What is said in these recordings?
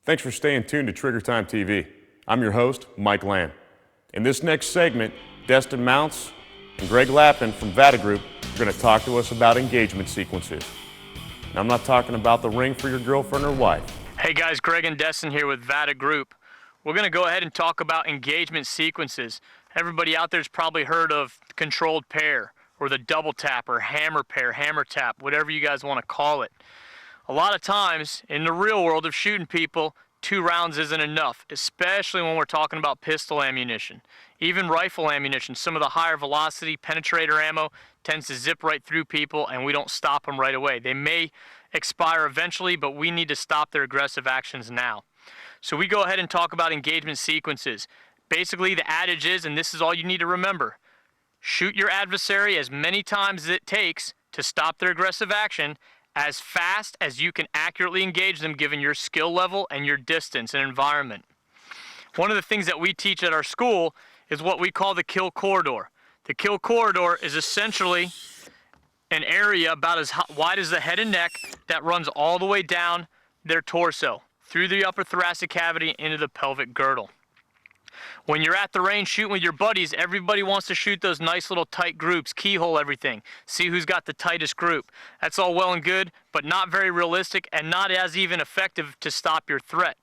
Thanks for staying tuned to Trigger Time TV. I'm your host, Mike Lamb. In this next segment, Destin Mounts and Greg Lappin from VATA Group are going to talk to us about engagement sequences. And I'm not talking about the ring for your girlfriend or wife. Hey guys, Greg and Destin here with VATA Group. We're going to go ahead and talk about engagement sequences. Everybody out there's probably heard of controlled pair or the double tap or hammer pair, hammer tap, whatever you guys want to call it. A lot of times in the real world of shooting people, 2 rounds isn't enough, especially when we're talking about pistol ammunition. Even rifle ammunition, some of the higher velocity penetrator ammo tends to zip right through people and we don't stop them right away. They may expire eventually, but we need to stop their aggressive actions now. So we go ahead and talk about engagement sequences. Basically the adage is, and this is all you need to remember, shoot your adversary as many times as it takes to stop their aggressive action as fast as you can accurately engage them given your skill level and your distance and environment. One of the things that we teach at our school is what we call the kill corridor. The kill corridor is essentially an area about as wide as the head and neck that runs all the way down their torso, through the upper thoracic cavity into the pelvic girdle. When you're at the range shooting with your buddies, everybody wants to shoot those nice little tight groups, keyhole everything, see who's got the tightest group. That's all well and good, but not very realistic and not as even effective to stop your threat.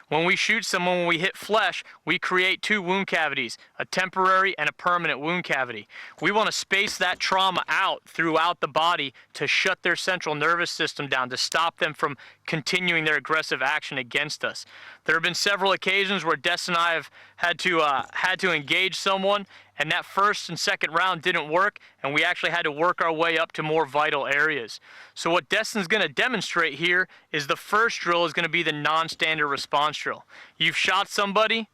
When we shoot someone, when we hit flesh, we create 2 wound cavities, a temporary and a permanent wound cavity. We want to space that trauma out throughout the body to shut their central nervous system down, to stop them from continuing their aggressive action against us. There have been several occasions where Destin and I have had to engage someone, and that first and second round didn't work, and we actually had to work our way up to more vital areas. So what Destin's going to demonstrate here is the first drill is going to be the non-standard response drill. You've shot somebody,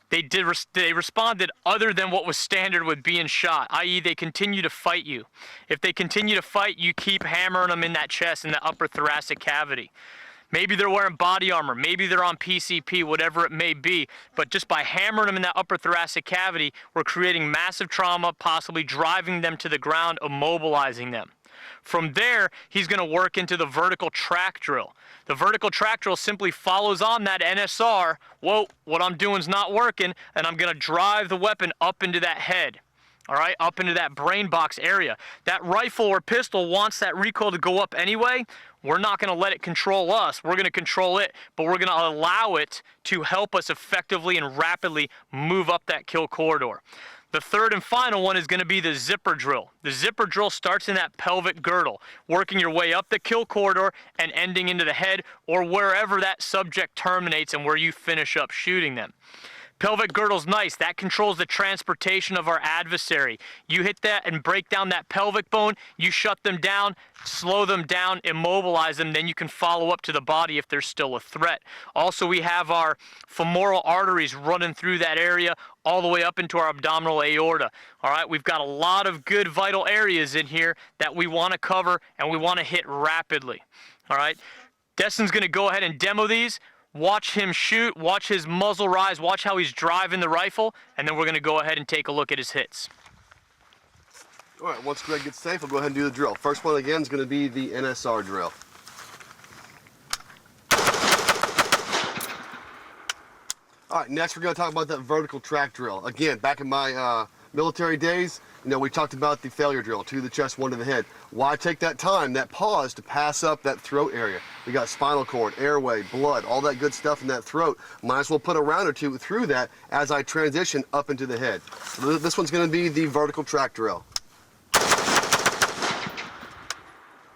they responded other than what was standard with being shot, i.e. they continue to fight you. If they continue to fight, you keep hammering them in that chest, in the upper thoracic cavity. Maybe they're wearing body armor, maybe they're on PCP, whatever it may be, but just by hammering them in that upper thoracic cavity, we're creating massive trauma, possibly driving them to the ground, immobilizing them. From there, he's going to work into the vertical track drill. The vertical track drill simply follows on that NSR. Whoa, what I'm doing is not working, and I'm going to drive the weapon up into that head. All right, up into that brain box area. That rifle or pistol wants that recoil to go up anyway. We're not going to let it control us. We're going to control it, but we're going to allow it to help us effectively and rapidly move up that kill corridor. The third and final one is going to be the zipper drill. The zipper drill starts in that pelvic girdle, working your way up the kill corridor and ending into the head or wherever that subject terminates and where you finish up shooting them. Pelvic girdle's nice. That controls the transportation of our adversary. You hit that and break down that pelvic bone, you shut them down, slow them down, immobilize them, then you can follow up to the body if there's still a threat. Also, we have our femoral arteries running through that area all the way up into our abdominal aorta. All right, we've got a lot of good vital areas in here that we want to cover and we want to hit rapidly. All right, Destin's going to go ahead and demo these. Watch him shoot, watch his muzzle rise, watch how he's driving the rifle, and then we're going to go ahead and take a look at his hits. All right, once Greg gets safe, we'll go ahead and do the drill. First one again is going to be the NSR drill. All right, next we're going to talk about that vertical track drill. Again, back in my military days, we talked about the failure drill, 2 to the chest, 1 to the head. Why take that time, that pause, to pass up that throat area? We got spinal cord, airway, blood, all that good stuff in that throat. Might as well put a round or 2 through that as I transition up into the head. So this one's going to be the vertical track drill.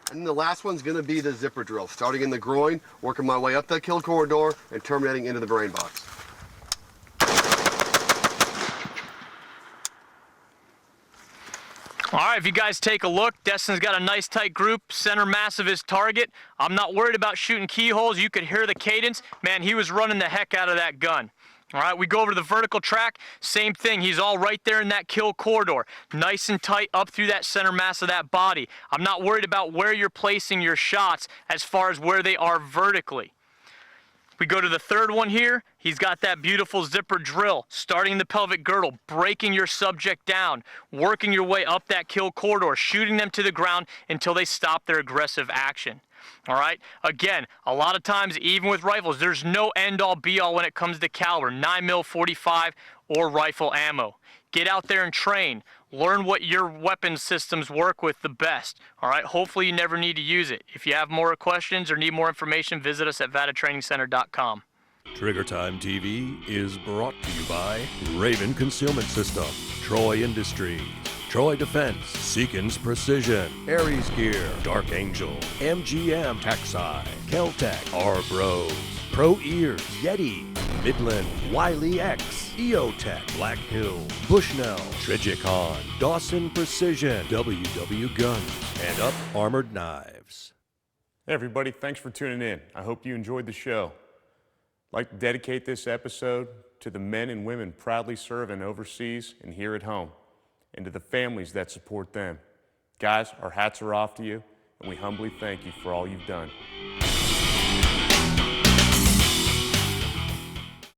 And then the last one's going to be the zipper drill, starting in the groin, working my way up that kill corridor, and terminating into the brain box. All right, if you guys take a look, Destin's got a nice tight group, center mass of his target. I'm not worried about shooting keyholes. You could hear the cadence. Man, he was running the heck out of that gun. All right, we go over to the vertical track, same thing. He's all right there in that kill corridor, nice and tight up through that center mass of that body. I'm not worried about where you're placing your shots as far as where they are vertically. We go to the third one here. He's got that beautiful zipper drill, starting the pelvic girdle, breaking your subject down, working your way up that kill corridor, shooting them to the ground until they stop their aggressive action. All right, again, a lot of times, even with rifles, there's no end-all be-all when it comes to caliber, 9mm, 45, or rifle ammo. Get out there and train. Learn what your weapon systems work with the best. All right, hopefully you never need to use it. If you have more questions or need more information, visit us at vatatrainingcenter.com. Trigger Time TV is brought to you by Raven Concealment System, Troy Industries, Troy Defense, Sequences Precision, Aries Gear, Dark Angel, MGM Taxi, Keltec, R-Bros, Pro Ears, Yeti, Midland, Wiley X, EOTech, Black Hill, Bushnell, Trigicon, Dawson Precision, WW Guns, and Up Armored Knives. Hey everybody, thanks for tuning in. I hope you enjoyed the show. I'd like to dedicate this episode to the men and women proudly serving overseas and here at home, and to the families that support them. Guys, our hats are off to you, and we humbly thank you for all you've done.